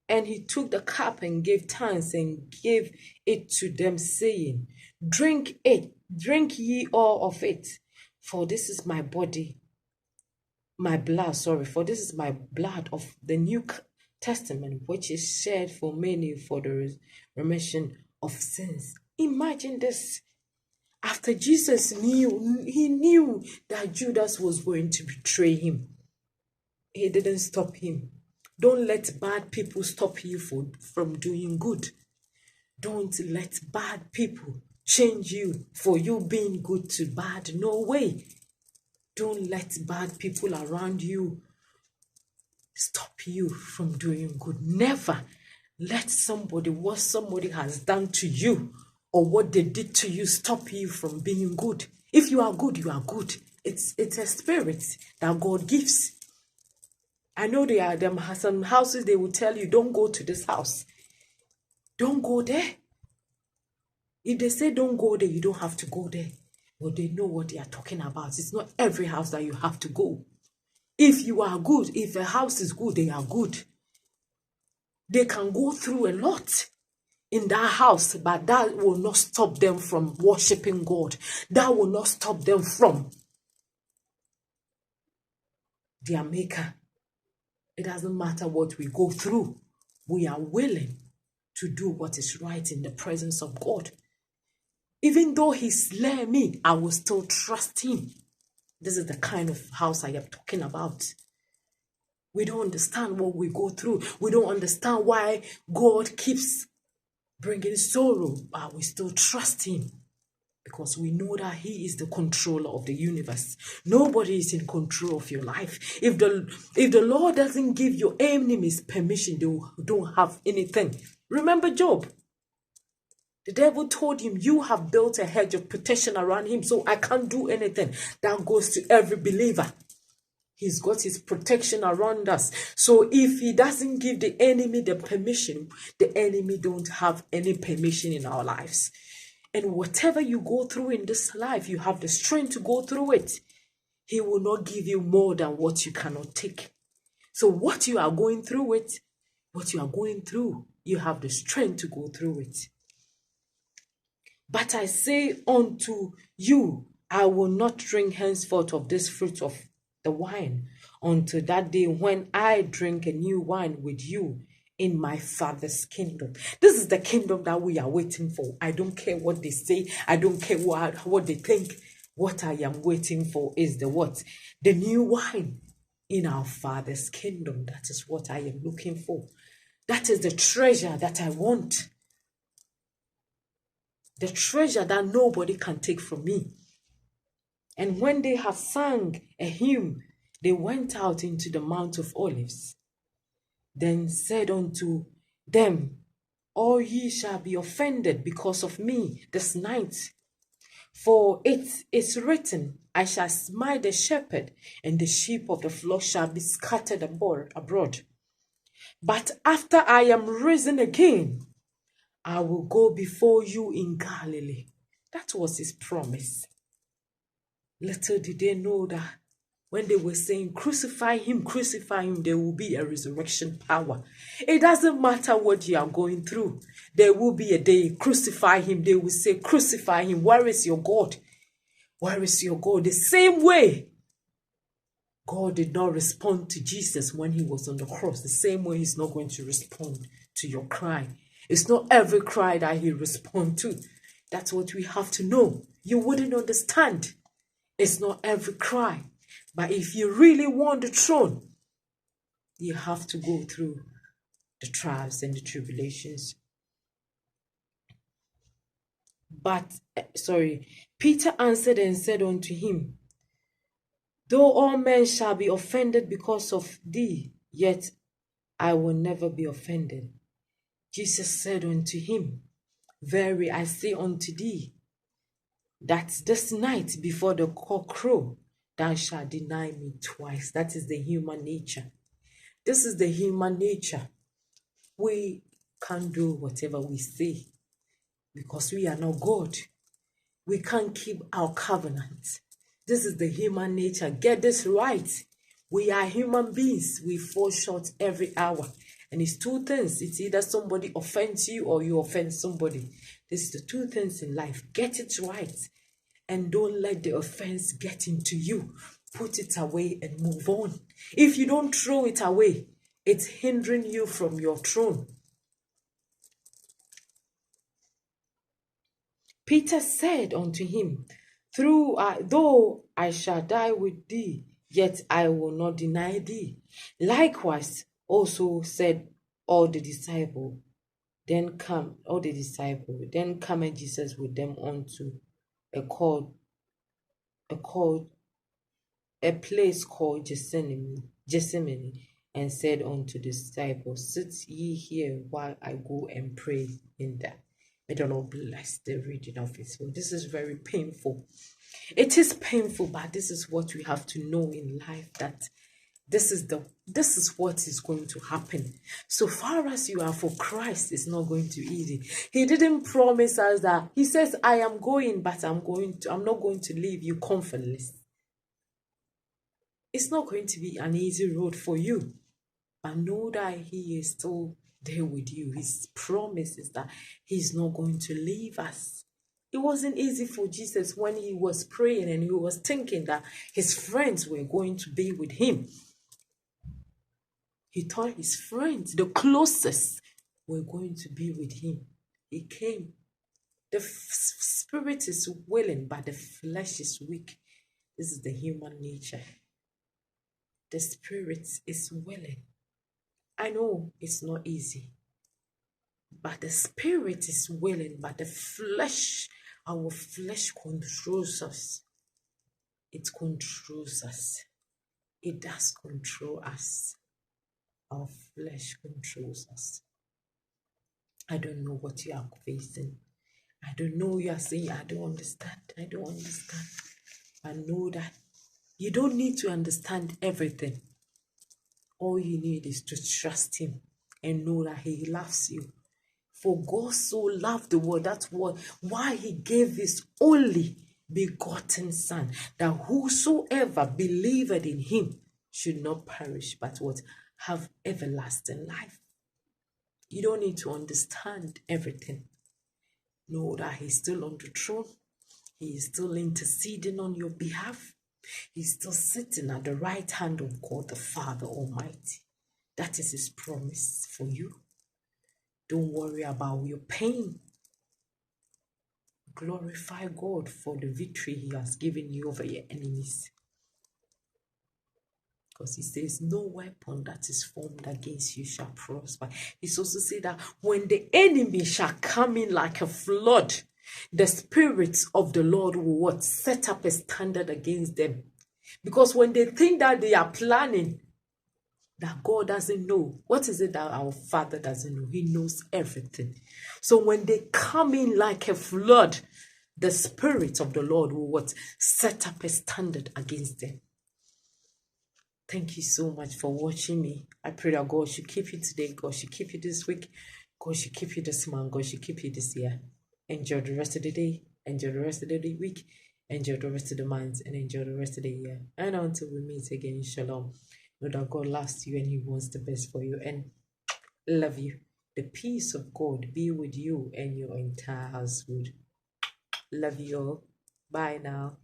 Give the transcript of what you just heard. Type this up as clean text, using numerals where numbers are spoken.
And he took the cup and gave thanks and gave it to them, saying, Drink ye all of it, for this is my body, for this is my blood of the New Testament, which is shed for many for the remission of sins. Imagine this. After Jesus he knew that Judas was going to betray him. He didn't stop him. Don't let bad people stop you from doing good. Don't let bad people change you for you being good to bad. No way. Don't let bad people around you stop you from doing good. Never let what somebody has done to you or what they did to you stop you from being good. If you are good, you are good. It's a spirit that God gives. I know there are some houses they will tell you, don't go to this house. Don't go there. If they say don't go there, you don't have to go there. But they know what they are talking about. It's not every house that you have to go. If you are good, if a house is good, they are good. They can go through a lot in that house, but that will not stop them from worshiping God. That will not stop them from their maker. It doesn't matter what we go through. We are willing to do what is right in the presence of God. Even though he slay me, I will still trust him. This is the kind of house I am talking about. We don't understand what we go through. We don't understand why God keeps bringing sorrow, but we still trust him because we know that he is the controller of the universe. Nobody is in control of your life. If the Lord doesn't give your enemies permission, they don't have anything. Remember Job? The devil told him, you have built a hedge of protection around him, so I can't do anything. That goes to every believer. He's got his protection around us. So if he doesn't give the enemy the permission, the enemy don't have any permission in our lives. And whatever you go through in this life, you have the strength to go through it. He will not give you more than what you cannot take. So what you are going through you have the strength to go through it. But I say unto you, I will not drink henceforth of this fruit of the wine until that day when I drink a new wine with you in my Father's kingdom. This is the kingdom that we are waiting for. I don't care what they say. I don't care what they think. What I am waiting for is the new wine in our Father's kingdom. That is what I am looking for. That is the treasure that I want. The treasure that nobody can take from me. And when they have sung a hymn, they went out into the Mount of Olives. Then said unto them, all ye shall be offended because of me this night. For it is written, I shall smite the shepherd, and the sheep of the flock shall be scattered abroad. But after I am risen again, I will go before you in Galilee. That was his promise. Little did they know that when they were saying, crucify him, there will be a resurrection power. It doesn't matter what you are going through. There will be a day, crucify him. They will say, crucify him. Where is your God? Where is your God? The same way God did not respond to Jesus when he was on the cross. The same way he's not going to respond to your cry. It's not every cry that he responds to. That's what we have to know. You wouldn't understand. It's not every cry. But if you really want the throne, you have to go through the trials and the tribulations. Peter answered and said unto him, though all men shall be offended because of thee, yet I will never be offended. Jesus said unto him, verily I say unto thee, that this night before the cock crow, thou shalt deny me twice. That is the human nature. This is the human nature. We can't do whatever we say because we are not God. We can't keep our covenant. This is the human nature. Get this right. We are human beings. We fall short every hour. And it's two things. It's either somebody offends you or you offend somebody. This is the two things in life. Get it right. And don't let the offense get into you. Put it away and move on. If you don't throw it away, it's hindering you from your throne. Peter said unto him, though I shall die with thee, yet I will not deny thee. Likewise also said all the disciples. Then come and Jesus with them unto a place called Gethsemane, and said unto the disciples, sit ye here while I go and pray in that. May the Lord bless the reading of His word. This is very painful. It is painful, but this is what we have to know in life, that this is what is going to happen. So far as you are for Christ, it's not going to be easy. He didn't promise us that. He says, I am going, but I'm not going to leave you comfortless. It's not going to be an easy road for you. But know that He is still there with you. His promise is that He's not going to leave us. It wasn't easy for Jesus when He was praying and He was thinking that His friends were going to be with Him. He thought His friends, the closest, were going to be with Him. He came. The spirit is willing, but the flesh is weak. This is the human nature. The spirit is willing. I know it's not easy, but the spirit is willing, but the flesh, our flesh controls us. It controls us. It does control us. Our flesh controls us. I don't know what you are facing. I don't know, you are saying, I don't understand. I don't understand. I know that you don't need to understand everything. All you need is to trust Him and know that He loves you. For God so loved the world, that's why He gave His only begotten Son, that whosoever believeth in Him should not perish, but what? Have everlasting life. You don't need to understand everything. Know that He's still on the throne. He is still interceding on your behalf. He's still sitting at the right hand of God the Father Almighty. That is His promise for you. Don't worry about your pain. Glorify God for the victory He has given you over your enemies. Because He says, no weapon that is formed against you shall prosper. He's also said that when the enemy shall come in like a flood, the spirits of the Lord will what? Set up a standard against them. Because when they think that they are planning, that God doesn't know. What is it that our Father doesn't know? He knows everything. So when they come in like a flood, the Spirit of the Lord will what? Set up a standard against them. Thank you so much for watching me. I pray that God should keep you today. God should keep you this week. God should keep you this month. God should keep you this year. Enjoy the rest of the day. Enjoy the rest of the week. Enjoy the rest of the month. And enjoy the rest of the year. And until we meet again, shalom. Know that God loves you and He wants the best for you. And love you. The peace of God be with you and your entire household. Love you all. Bye now.